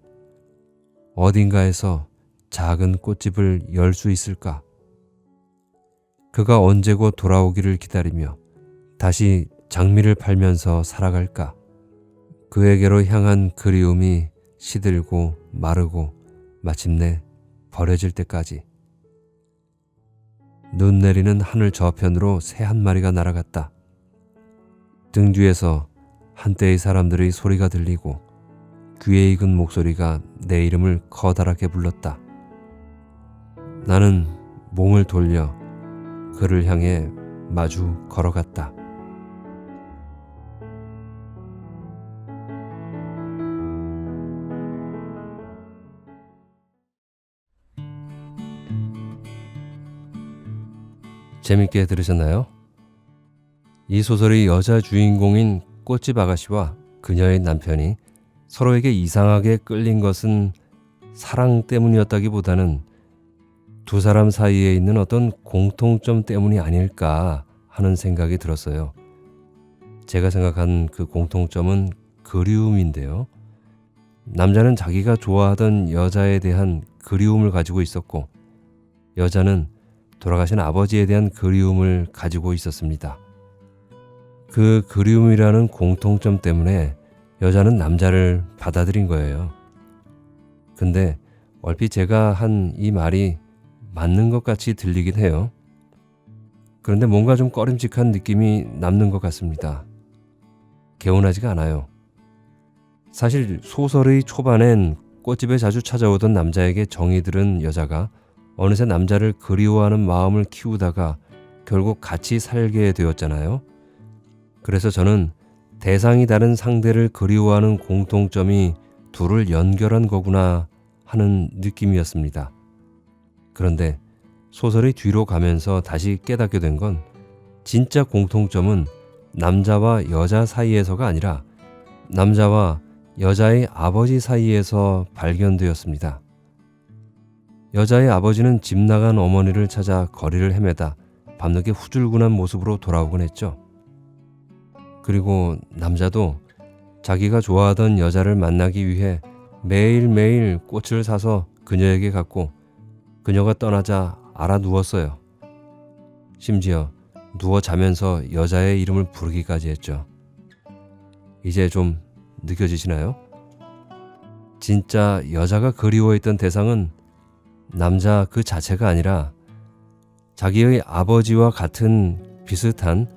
어딘가에서 작은 꽃집을 열 수 있을까? 그가 언제 곧 돌아오기를 기다리며 다시 장미를 팔면서 살아갈까? 그에게로 향한 그리움이 시들고 마르고 마침내 버려질 때까지. 눈 내리는 하늘 저편으로 새 한 마리가 날아갔다. 등 뒤에서 한때의 사람들의 소리가 들리고 귀에 익은 목소리가 내 이름을 커다랗게 불렀다. 나는 몸을 돌려 그를 향해 마주 걸어갔다. 재밌게 들으셨나요? 이 소설의 여자 주인공인 꽃집 아가씨와 그녀의 남편이 서로에게 이상하게 끌린 것은 사랑 때문이었다기보다는 두 사람 사이에 있는 어떤 공통점 때문이 아닐까 하는 생각이 들었어요. 제가 생각한 그 공통점은 그리움인데요. 남자는 자기가 좋아하던 여자에 대한 그리움을 가지고 있었고, 여자는 돌아가신 아버지에 대한 그리움을 가지고 있었습니다. 그 그리움이라는 공통점 때문에 여자는 남자를 받아들인 거예요. 근데 얼핏 제가 한 이 말이 맞는 것 같이 들리긴 해요. 그런데 뭔가 좀 꺼림칙한 느낌이 남는 것 같습니다. 개운하지가 않아요. 사실 소설의 초반엔 꽃집에 자주 찾아오던 남자에게 정이 들은 여자가 어느새 남자를 그리워하는 마음을 키우다가 결국 같이 살게 되었잖아요. 그래서 저는 대상이 다른 상대를 그리워하는 공통점이 둘을 연결한 거구나 하는 느낌이었습니다. 그런데 소설이 뒤로 가면서 다시 깨닫게 된 건 진짜 공통점은 남자와 여자 사이에서가 아니라 남자와 여자의 아버지 사이에서 발견되었습니다. 여자의 아버지는 집 나간 어머니를 찾아 거리를 헤매다 밤늦게 후줄근한 모습으로 돌아오곤 했죠. 그리고 남자도 자기가 좋아하던 여자를 만나기 위해 매일매일 꽃을 사서 그녀에게 갔고 그녀가 떠나자 알아 누웠어요. 심지어 누워 자면서 여자의 이름을 부르기까지 했죠. 이제 좀 느껴지시나요? 진짜 여자가 그리워했던 대상은 남자 그 자체가 아니라 자기의 아버지와 같은 비슷한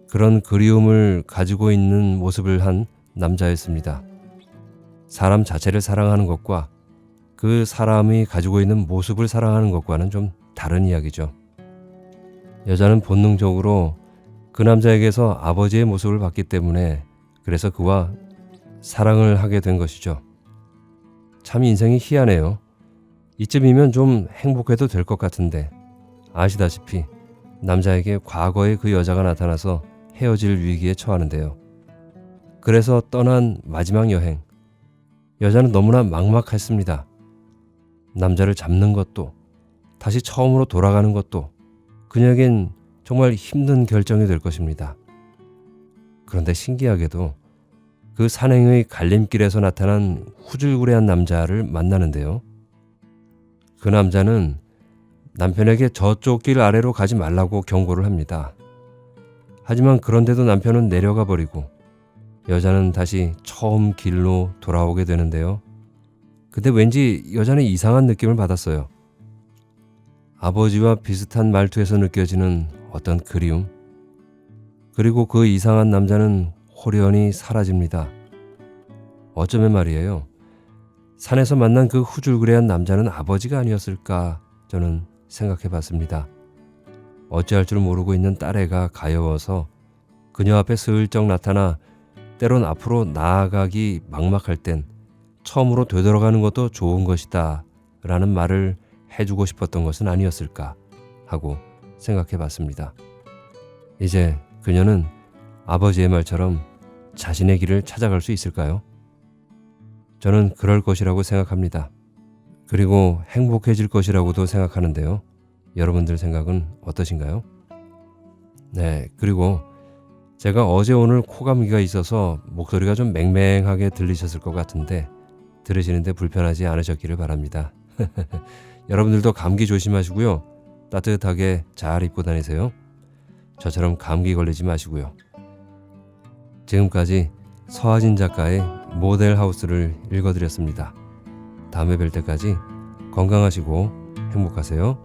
그런 그리움을 가지고 있는 모습을 한 남자였습니다. 사람 자체를 사랑하는 것과 그 사람이 가지고 있는 모습을 사랑하는 것과는 좀 다른 이야기죠. 여자는 본능적으로 그 남자에게서 아버지의 모습을 봤기 때문에 그래서 그와 사랑을 하게 된 것이죠. 참 인생이 희한해요. 이쯤이면 좀 행복해도 될 것 같은데 아시다시피 남자에게 과거의 그 여자가 나타나서 헤어질 위기에 처하는데요. 그래서 떠난 마지막 여행. 여자는 너무나 막막했습니다. 남자를 잡는 것도 다시 처음으로 돌아가는 것도 그녀에겐 정말 힘든 결정이 될 것입니다. 그런데 신기하게도 그 산행의 갈림길에서 나타난 후줄구레한 남자를 만나는데요. 그 남자는 남편에게 저쪽 길 아래로 가지 말라고 경고를 합니다. 하지만 그런데도 남편은 내려가 버리고 여자는 다시 처음 길로 돌아오게 되는데요. 근데 왠지 여자는 이상한 느낌을 받았어요. 아버지와 비슷한 말투에서 느껴지는 어떤 그리움. 그리고 그 이상한 남자는 호련히 사라집니다. 어쩌면 말이에요. 산에서 만난 그 후줄그레한 남자는 아버지가 아니었을까 저는 생각해 봤습니다. 어찌할 줄 모르고 있는 딸애가 가여워서 그녀 앞에 슬쩍 나타나 때론 앞으로 나아가기 막막할 땐 처음으로 되돌아가는 것도 좋은 것이다 라는 말을 해주고 싶었던 것은 아니었을까 하고 생각해 봤습니다. 이제 그녀는 아버지의 말처럼 자신의 길을 찾아갈 수 있을까요? 저는 그럴 것이라고 생각합니다. 그리고 행복해질 것이라고도 생각하는데요. 여러분들 생각은 어떠신가요? 네, 그리고 제가 어제 오늘 코감기가 있어서 목소리가 좀 맹맹하게 들리셨을 것 같은데 들으시는데 불편하지 않으셨기를 바랍니다. 여러분들도 감기 조심하시고요. 따뜻하게 잘 입고 다니세요. 저처럼 감기 걸리지 마시고요. 지금까지 서하진 작가의 모델하우스를 읽어드렸습니다. 다음에 뵐 때까지 건강하시고 행복하세요.